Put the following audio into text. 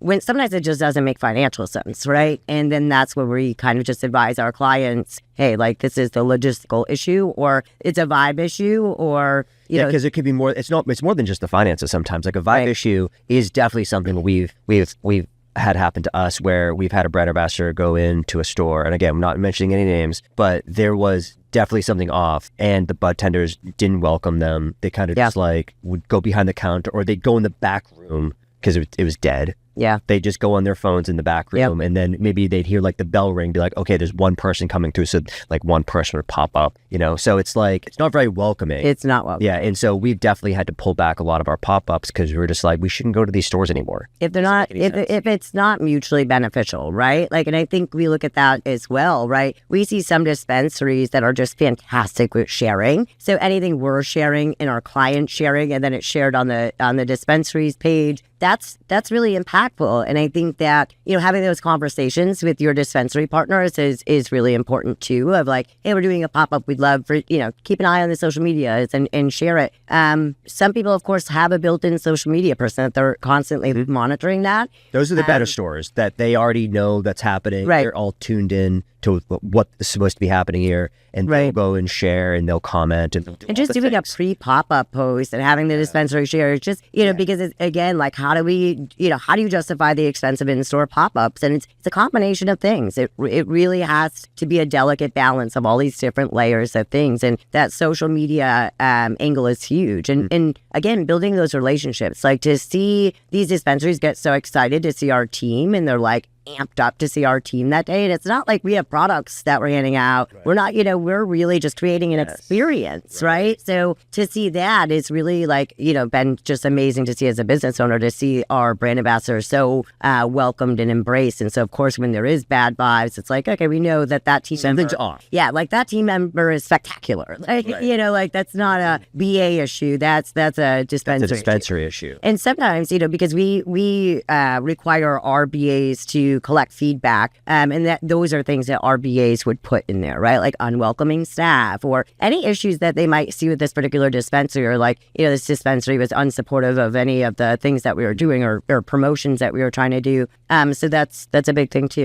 when sometimes it just doesn't make financial sense, right? And then that's where we kind of just advise our clients, hey, like this is the logistical issue, or it's a vibe issue, or you know, because it could be more. It's more than just the finances. Sometimes, like a vibe issue is definitely something we've had happen to us, where we've had a brand ambassador go into a store, and again, I'm not mentioning any names, but there was definitely something off, and the bud tenders didn't welcome them. They kind of just like would go behind the counter, or they'd go in the back room because it was dead. Yeah. They just go on their phones in the back room, and then maybe they'd hear like the bell ring, be like, okay, there's one person coming through. So like one person would pop up, you know? So it's like, it's not very welcoming. It's not welcoming. Yeah. And so we've definitely had to pull back a lot of our pop-ups because we were just like, we shouldn't go to these stores anymore. If they're not, if it's not mutually beneficial, right? Like, and I think we look at that as well, right? We see some dispensaries that are just fantastic with sharing. So anything we're sharing and our client sharing, and then it's shared on the dispensary's page, that's really impactful. And I think that, you know, having those conversations with your dispensary partners is really important too, of like, hey, we're doing a pop-up. We'd love for, you know, keep an eye on the social media and share it. Some people, of course, have a built-in social media person that they're constantly monitoring that. Those are the better stores that they already know that's happening. Right. They're all tuned in to what is supposed to be happening here, and they'll go and share, and they'll comment, and just doing a pre-pop-up post and having the dispensary share. It's just, you know, because it's, again, like, how do you justify the expensive in-store pop-ups? And it's a combination of things. It really has to be a delicate balance of all these different layers of things, and that social media angle is huge. And again, building those relationships, like to see these dispensaries get so excited to see our team, and they're like amped up to see our team that day. And it's not like we have products that we're handing out. Right. We're not, you know, we're really just creating an experience, right? So to see that is really like, you know, been just amazing to see as a business owner, to see our brand ambassadors so welcomed and embraced. And so, of course, when there is bad vibes, it's like, okay, we know that team something's member, off. Yeah, like that team member is spectacular. Like, you know, like that's not a BA issue. That's a dispensary issue. And sometimes, you know, because we require our BAs to collect feedback, and that those are things that our BAs would put in there, right? Like unwelcoming staff, or any issues that they might see with this particular dispensary, or like, you know, this dispensary was unsupportive of any of the things that we were doing, or promotions that we were trying to do. So that's a big thing too.